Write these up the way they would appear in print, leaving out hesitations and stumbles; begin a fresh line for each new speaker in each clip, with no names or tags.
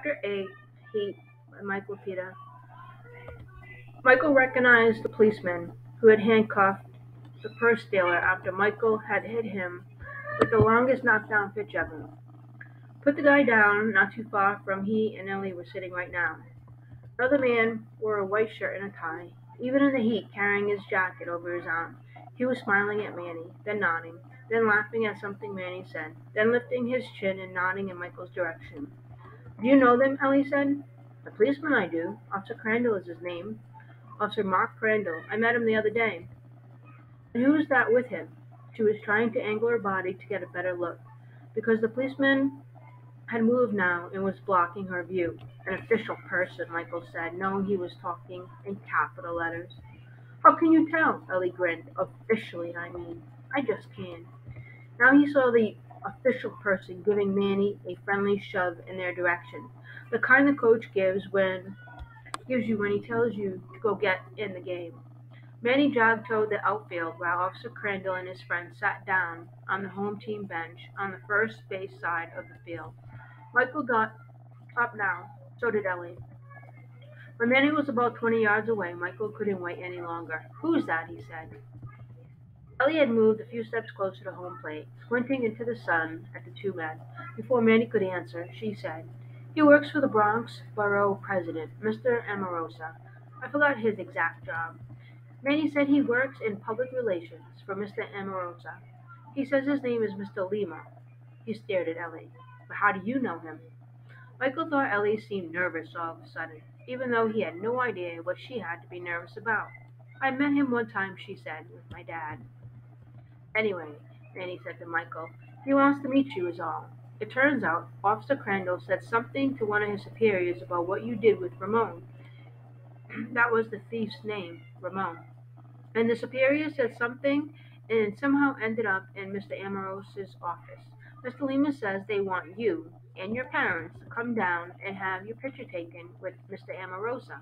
Chapter 8 Heat by Mike Lupica. Michael recognized the policeman who had handcuffed the purse dealer after Michael had hit him with the longest knockdown pitch ever. Put the guy down not too far from he and Ellie were sitting right now. The other man wore a white shirt and a tie, even in the heat carrying his jacket over his arm. He was smiling at Manny, then nodding, then laughing at something Manny said, then lifting his chin and nodding in Michael's direction. "Do you know them?" Ellie said. "The policeman I do. Officer Crandall is his name. Officer Mark Crandall. I met him the other day." "And who is that with him?" She was trying to angle her body to get a better look, because the policeman had moved now and was blocking her view. "An official person," Michael said, knowing he was talking in capital letters. "How can you tell?" Ellie grinned. "Officially, I mean. I just can." Now he saw the official person giving Manny a friendly shove in their direction, the kind the coach gives you when he tells you to go get in the game. Manny jogged toward the outfield while Officer Crandall and his friend sat down on the home team bench on the first base side of the field. Michael got up now. So did Ellie. When Manny was about 20 yards away, Michael couldn't wait any longer. "Who's that?" he said. Ellie had moved a few steps closer to home plate, squinting into the sun at the two men. Before Manny could answer, she said, "He works for the Bronx Borough President, Mr. Amorosa. I forgot his exact job." Manny said he works in public relations for Mr. Amorosa. "He says his name is Mr. Lima." He stared at Ellie. "But how do you know him?" Michael thought Ellie seemed nervous all of a sudden, even though he had no idea what she had to be nervous about. "I met him one time," she said, "with my dad." "Anyway," Manny said to Michael, "he wants to meet you is all. It turns out Officer Crandall said something to one of his superiors about what you did with Ramon. That was the thief's name, Ramon. And the superior said something and somehow ended up in Mr. Amorosa's office. Mr. Lima says they want you and your parents to come down and have your picture taken with Mr. Amorosa.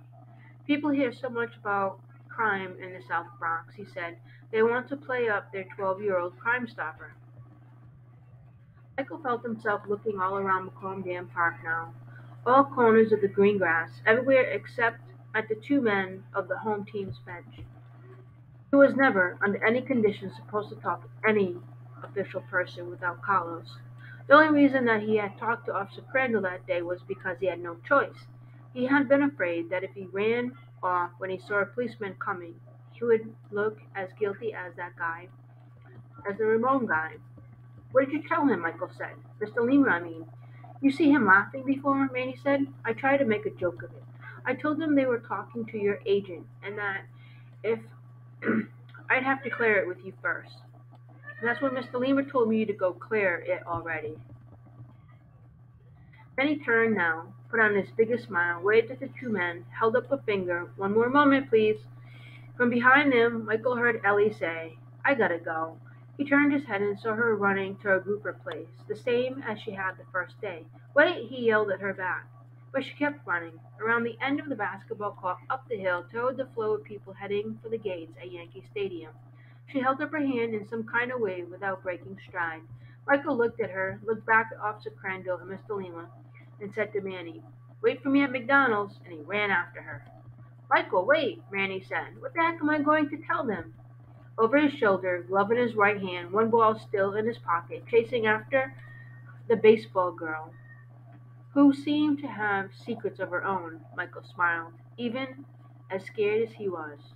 People hear so much about crime in the South Bronx," he said. "They want to play up their 12-year-old Crime Stopper." Michael felt himself looking all around Macomb Dam Park now. All corners of the green grass, everywhere except at the two men of the home team's bench. He was never, under any conditions, supposed to talk to any official person without Carlos. The only reason that he had talked to Officer Crandall that day was because he had no choice. He had been afraid that if he ran off when he saw a policeman coming, he would look as guilty as that guy, as the Ramon guy. "What did you tell him?" Michael said. "Mr. Lima, I mean." "You see him laughing before?" Manny said. "I tried to make a joke of it. I told him they were talking to your agent, and that if I'd have to clear it with you first. That's when Mr. Lima told me to go clear it already." Then he turned now, put on his biggest smile, waved at the two men, held up a finger. "One more moment, please." From behind them, Michael heard Ellie say, "I gotta go." He turned his head and saw her running to a grouper place, the same as she had the first day. "Wait!" he yelled at her back. But she kept running, around the end of the basketball court, up the hill, toward the flow of people heading for the gates at Yankee Stadium. She held up her hand in some kind of wave without breaking stride. Michael looked at her, looked back at Officer Crandall and Mr. Lima, and said to Manny, "Wait for me at McDonald's," and he ran after her. "Michael, wait," Manny said. "What the heck am I going to tell them?" Over his shoulder, glove in his right hand, one ball still in his pocket, chasing after the baseball girl, who seemed to have secrets of her own. Michael smiled, even as scared as he was.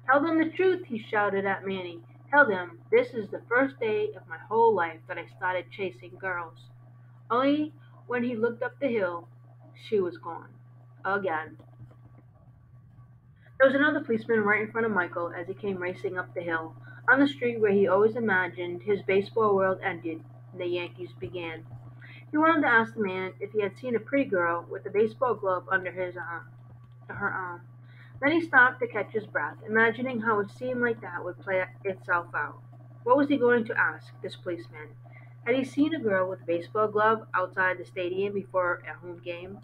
"Tell them the truth," he shouted at Manny. "Tell them this is the first day of my whole life that I started chasing girls." Only when he looked up the hill, she was gone. Again. There was another policeman right in front of Michael as he came racing up the hill, on the street where he always imagined his baseball world ended and the Yankees began. He wanted to ask the man if he had seen a pretty girl with a baseball glove under her arm. Then he stopped to catch his breath, imagining how a scene like that would play itself out. What was he going to ask, this policeman? Had he seen a girl with a baseball glove outside the stadium before a home game?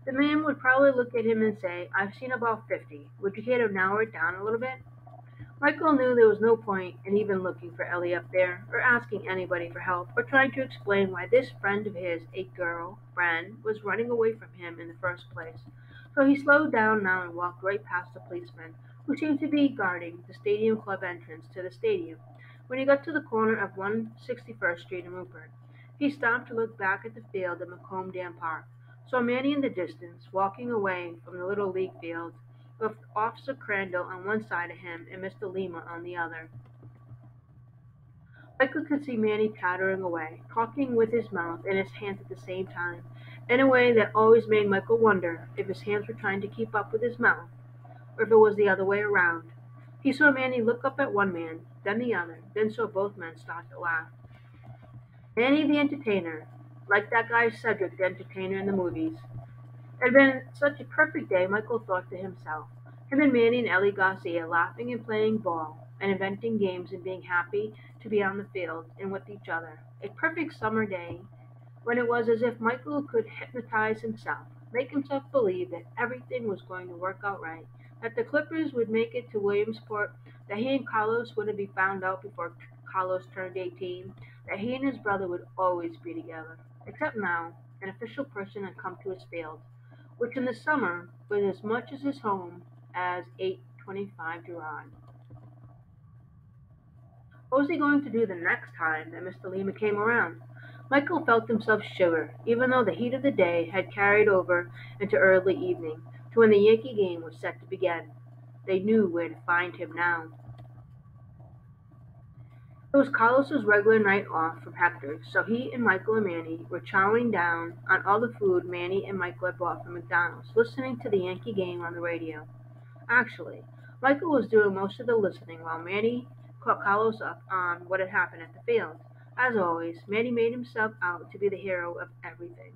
The man would probably look at him and say, "I've seen about 50. Would you care to narrow it down a little bit?" Michael knew there was no point in even looking for Ellie up there, or asking anybody for help, or trying to explain why this friend of his, a girl friend, was running away from him in the first place. So he slowed down now and walked right past the policeman, who seemed to be guarding the stadium club entrance to the stadium. When he got to the corner of 161st Street and Rupert, he stopped to look back at the field at Macomb Dam Park, saw Manny in the distance, walking away from the Little League field, with Officer Crandall on one side of him and Mr. Lima on the other. Michael could see Manny tottering away, talking with his mouth and his hands at the same time, in a way that always made Michael wonder if his hands were trying to keep up with his mouth, or if it was the other way around. He saw Manny look up at one man, then the other, then saw both men start to laugh. Manny the entertainer, like that guy Cedric the entertainer in the movies. It had been such a perfect day, Michael thought to himself. Him and Manny and Ellie Garcia laughing and playing ball, and inventing games and being happy to be on the field and with each other. A perfect summer day when it was as if Michael could hypnotize himself, make himself believe that everything was going to work out right, that the Clippers would make it to Williamsport, that he and Carlos wouldn't be found out before Carlos turned 18, that he and his brother would always be together. Except now, an official person had come to his field, which in the summer was as much as his home as 825 Gerard. What was he going to do the next time that Mr. Lima came around? Michael felt himself shiver, even though the heat of the day had carried over into early evening, to when the Yankee game was set to begin. They knew where to find him now. It was Carlos's regular night off from Hector's, so he and Michael and Manny were chowing down on all the food Manny and Michael had bought from McDonald's, listening to the Yankee game on the radio. Actually, Michael was doing most of the listening while Manny caught Carlos up on what had happened at the field. As always, Manny made himself out to be the hero of everything.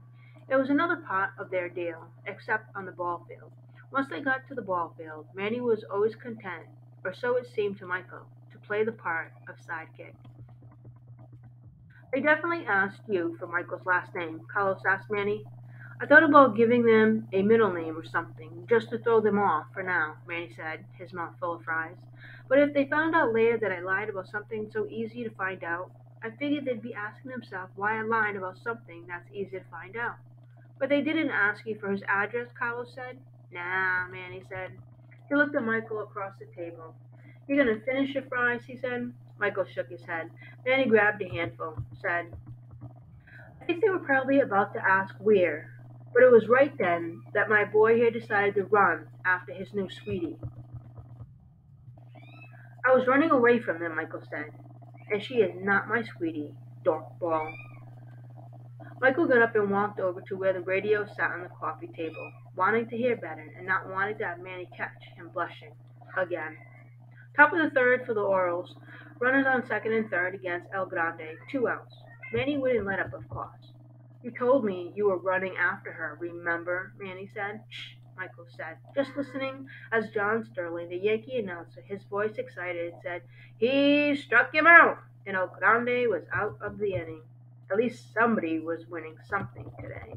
It was another part of their deal, except on the ball field. Once they got to the ball field, Manny was always content, or so it seemed to Michael, to play the part of sidekick. They definitely asked you for Michael's last name, Carlos asked Manny. I thought about giving them a middle name or something, just to throw them off for now, Manny said, his mouth full of fries. But if they found out later that I lied about something so easy to find out, I figured they'd be asking themselves why I lied about something that's easy to find out. But they didn't ask you for his address, Carlos said. Nah, Manny said. He looked at Michael across the table. You gonna finish your fries? He said. Michael shook his head. Then he grabbed a handful, said, I think they were probably about to ask where, but it was right then that my boy here decided to run after his new sweetie. I was running away from them, Michael said, and she is not my sweetie, dork ball. Michael got up and walked over to where the radio sat on the coffee table, wanting to hear better and not wanting to have Manny catch him blushing again. Top of the third for the Orioles. Runners on second and third against El Grande. 2 outs. Manny wouldn't let up, of course. You told me you were running after her, remember? Manny said. Shh, Michael said, just listening as John Sterling, the Yankee announcer, his voice excited, said, He struck him out, and El Grande was out of the inning. At least somebody was winning something today.